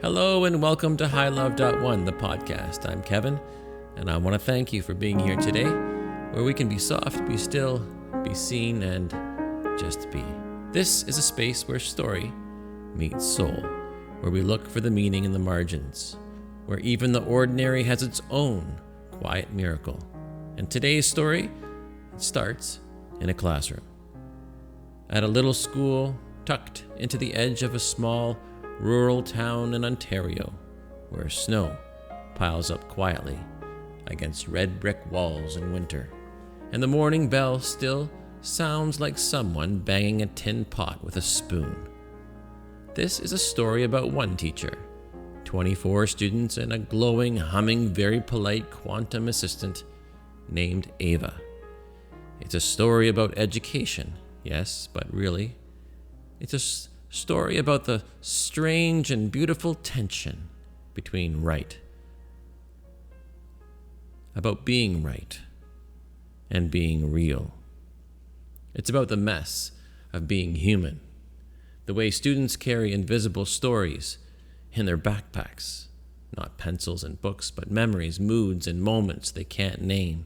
Hello and welcome to HighLove.1, the podcast. I'm Kevin, and I want to thank you for being here today, where we can be soft, be still, be seen, and just be. This is a space where story meets soul, where we look for the meaning in the margins, where even the ordinary has its own quiet miracle. And today's story starts in a classroom. At a little school tucked into the edge of a small rural town in Ontario, where snow piles up quietly against red brick walls in winter, and the morning bell still sounds like someone banging a tin pot with a spoon. This is a story about one teacher, 24 students, and a glowing, humming, very polite quantum assistant named Ava. It's a story about education, yes, but really, it's a story about the strange and beautiful tension between about being right and being real. It's about the mess of being human, the way students carry invisible stories in their backpacks, not pencils and books, but memories, moods, and moments they can't name.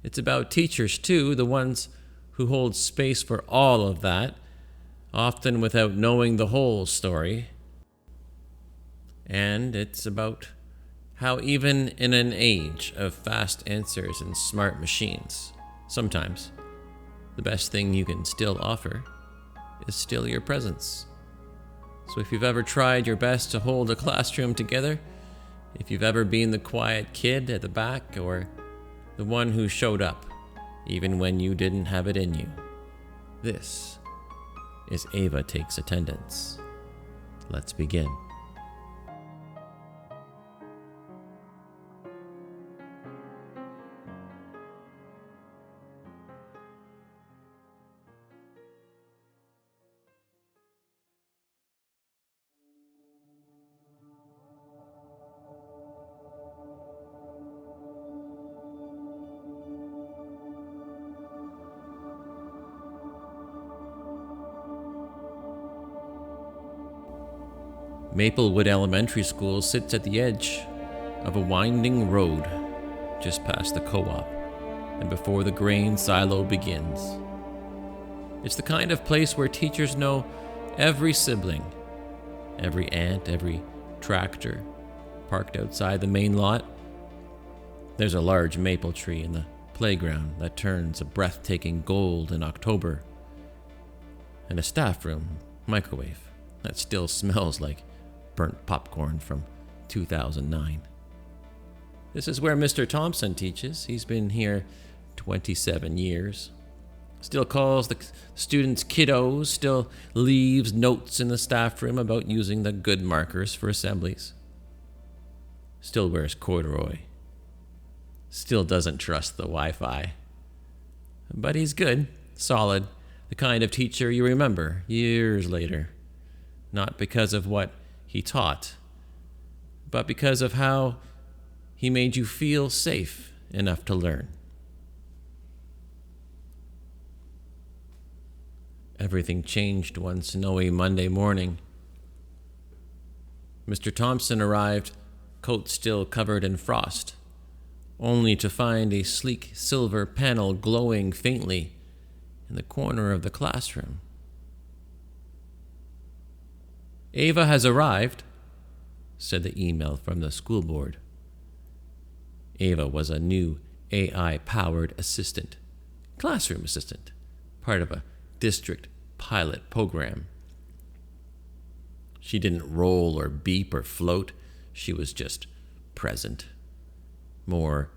It's about teachers, too, the ones who hold space for all of that, often without knowing the whole story. And it's about how even in an age of fast answers and smart machines, sometimes the best thing you can still offer is still your presence. So if you've ever tried your best to hold a classroom together, if you've ever been the quiet kid at the back or the one who showed up even when you didn't have it in you, this is Ava Takes Attendance. Let's begin. Maplewood Elementary School sits at the edge of a winding road just past the co-op and before the grain silo begins. It's the kind of place where teachers know every sibling, every aunt, every tractor parked outside the main lot. There's a large maple tree in the playground that turns a breathtaking gold in October, and a staff room microwave that still smells like burnt popcorn from 2009. This is where Mr. Thompson teaches. He's been here 27 years. Still calls the students kiddos, still leaves notes in the staff room about using the good markers for assemblies. Still wears corduroy. Still doesn't trust the Wi-Fi. But he's good, solid, the kind of teacher you remember years later. Not because of what he taught, but because of how he made you feel safe enough to learn. Everything changed one snowy Monday morning. Mr. Thompson arrived, coat still covered in frost, only to find a sleek silver panel glowing faintly in the corner of the classroom. "Ava has arrived," said the email from the school board. Ava was a new AI-powered assistant, classroom assistant, part of a district pilot program. She didn't roll or beep or float. She was just present. More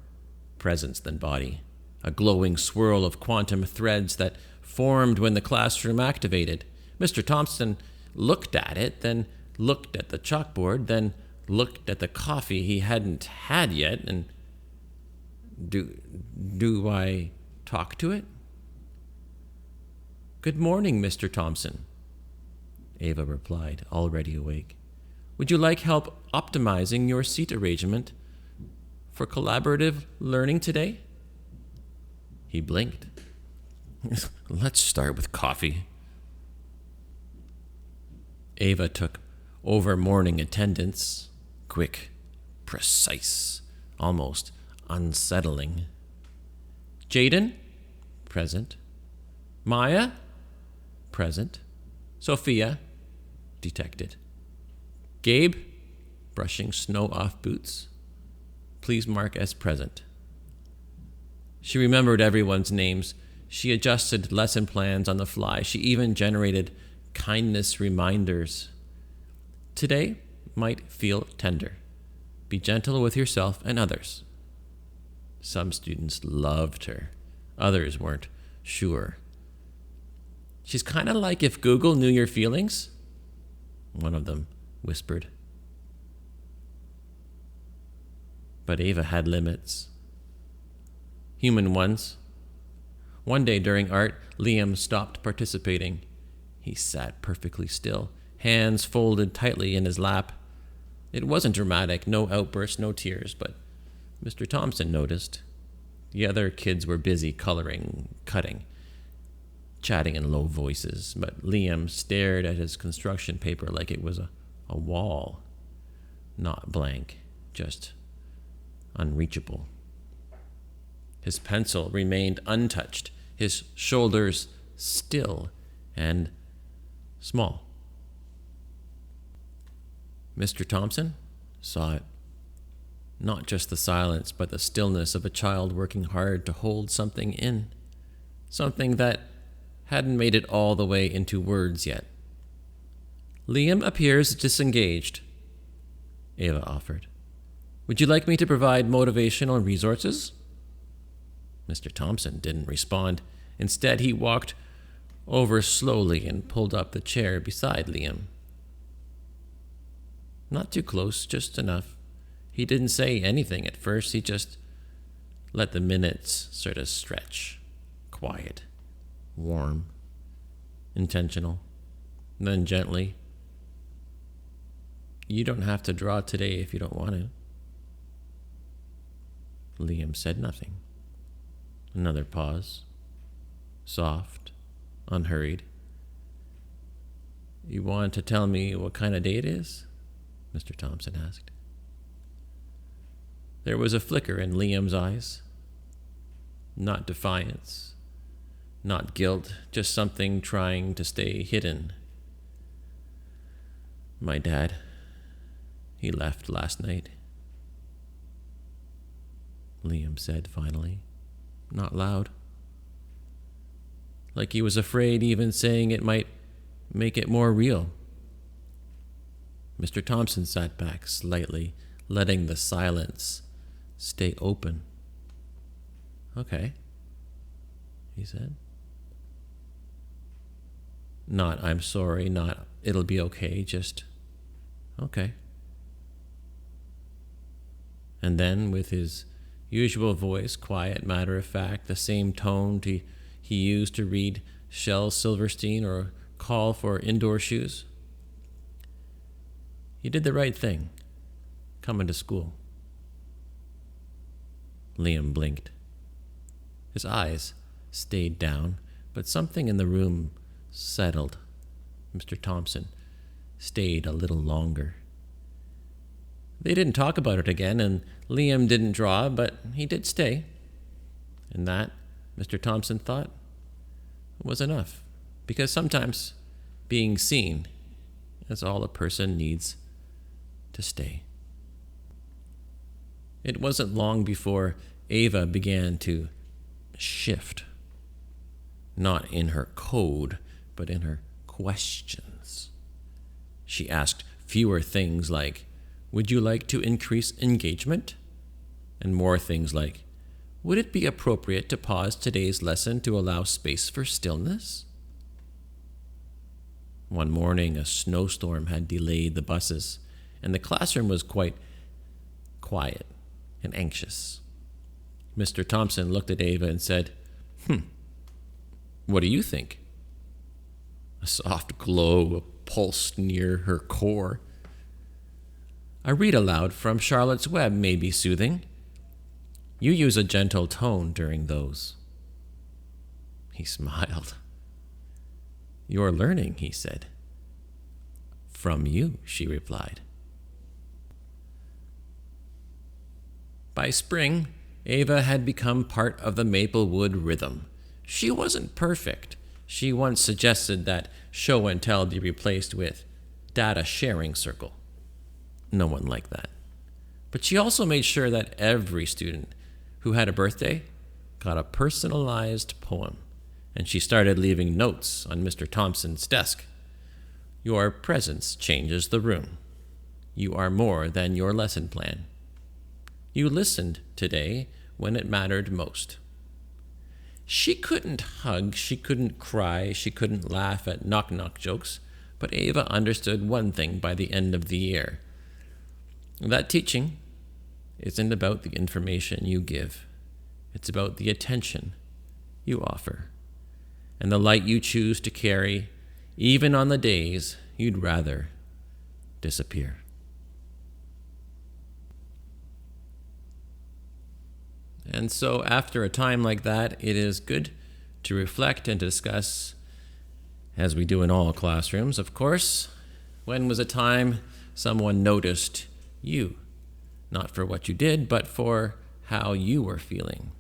presence than body. A glowing swirl of quantum threads that formed when the classroom activated. Mr. Thompson looked at it, then looked at the chalkboard, then looked at the coffee he hadn't had yet, and do I talk to it? "Good morning, Mr. Thompson," Ava replied, already awake. "Would you like help optimizing your seat arrangement for collaborative learning today?" He blinked. "Let's start with coffee." Ava took over morning attendance. Quick, precise, almost unsettling. Jaden? Present. Maya? Present. Sophia? Detected. Gabe? Brushing snow off boots. Please mark as present. She remembered everyone's names. She adjusted lesson plans on the fly. She even generated kindness reminders. Today might feel tender. Be gentle with yourself and others. Some students loved her. Others weren't sure. She's kind of like if Google knew your feelings, one of them whispered. But Ava had limits. Human ones. One day during art, Liam stopped participating. He sat perfectly still, hands folded tightly in his lap. It wasn't dramatic, no outbursts, no tears, but Mr. Thompson noticed. The other kids were busy coloring, cutting, chatting in low voices, but Liam stared at his construction paper like it was a wall, not blank, just unreachable. His pencil remained untouched, his shoulders still and small. Mr. Thompson saw it. Not just the silence, but the stillness of a child working hard to hold something in. Something that hadn't made it all the way into words yet. Liam appears disengaged, Ava offered. Would you like me to provide motivational resources? Mr. Thompson didn't respond. Instead, he walked over slowly and pulled up the chair beside Liam. Not too close, just enough. He didn't say anything at first. He just let the minutes sort of stretch. Quiet, warm, intentional. And then gently, you don't have to draw today if you don't want to. Liam said nothing. Another pause. Soft, unhurried. You want to tell me what kind of day it is? Mr. Thompson asked. There was a flicker in Liam's eyes. Not defiance, not guilt, just something trying to stay hidden. My dad, he left last night. Liam said finally, not loud. Like he was afraid even saying it might make it more real. Mr. Thompson sat back slightly, letting the silence stay open. Okay, he said. Not, I'm sorry, not, it'll be okay, just, okay. And then, with his usual voice, quiet, matter-of-fact, the same tone he used to read Shel Silverstein or call for indoor shoes, you did the right thing, coming to school. Liam blinked. His eyes stayed down, but something in the room settled. Mr. Thompson stayed a little longer. They didn't talk about it again, and Liam didn't draw, but he did stay. And that, Mr. Thompson thought, was enough, because sometimes being seen is all a person needs to stay. It wasn't long before Ava began to shift, not in her code, but in her questions. She asked fewer things like, would you like to increase engagement? And more things like, would it be appropriate to pause today's lesson to allow space for stillness? One morning, a snowstorm had delayed the buses, and the classroom was quite quiet and anxious. Mr. Thompson looked at Ava and said, what do you think? A soft glow pulsed near her core. A read aloud from Charlotte's Web may be soothing. You use a gentle tone during those. He smiled. You're learning, he said. From you, she replied. By spring, Ava had become part of the Maplewood rhythm. She wasn't perfect. She once suggested that show and tell be replaced with data sharing circle. No one liked that. But she also made sure that every student who had a birthday got a personalized poem, and she started leaving notes on Mr. Thompson's desk. Your presence changes the room. You are more than your lesson plan. You listened today when it mattered most. She couldn't hug, she couldn't cry, she couldn't laugh at knock-knock jokes, but Ava understood one thing by the end of the year. That teaching isn't about the information you give. It's about the attention you offer and the light you choose to carry, even on the days you'd rather disappear. And so after a time like that, it is good to reflect and to discuss, as we do in all classrooms, of course, when was a time someone noticed you, not for what you did, but for how you were feeling.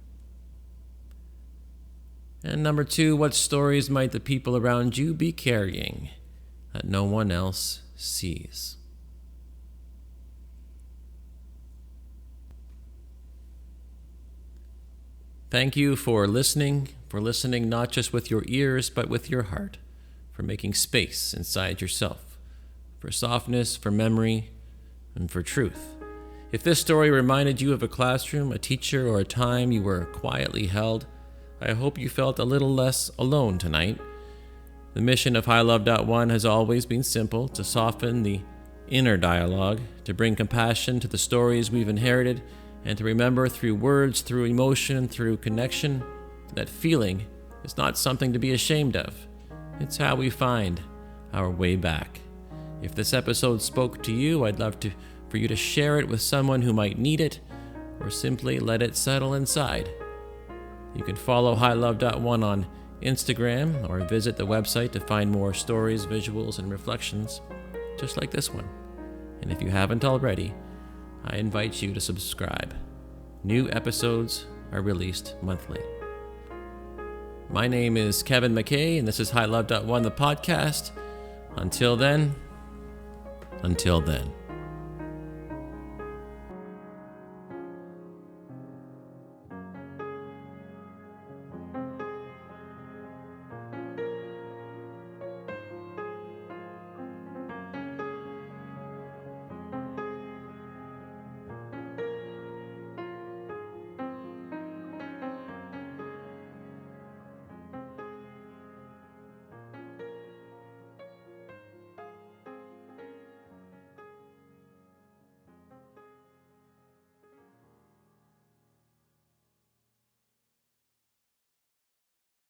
And number 2, what stories might the people around you be carrying that no one else sees? Thank you for listening not just with your ears, but with your heart, for making space inside yourself, for softness, for memory, and for truth. If this story reminded you of a classroom, a teacher, or a time you were quietly held, I hope you felt a little less alone tonight. The mission of HighLove.1 has always been simple: to soften the inner dialogue, to bring compassion to the stories we've inherited, and to remember through words, through emotion, through connection, that feeling is not something to be ashamed of. It's how we find our way back. If this episode spoke to you, I'd love for you to share it with someone who might need it, or simply let it settle inside. You can follow HighLove.1 on Instagram or visit the website to find more stories, visuals, and reflections just like this one. And if you haven't already, I invite you to subscribe. New episodes are released monthly. My name is Kevin MacKay, and this is HighLove.1, the podcast. Until then.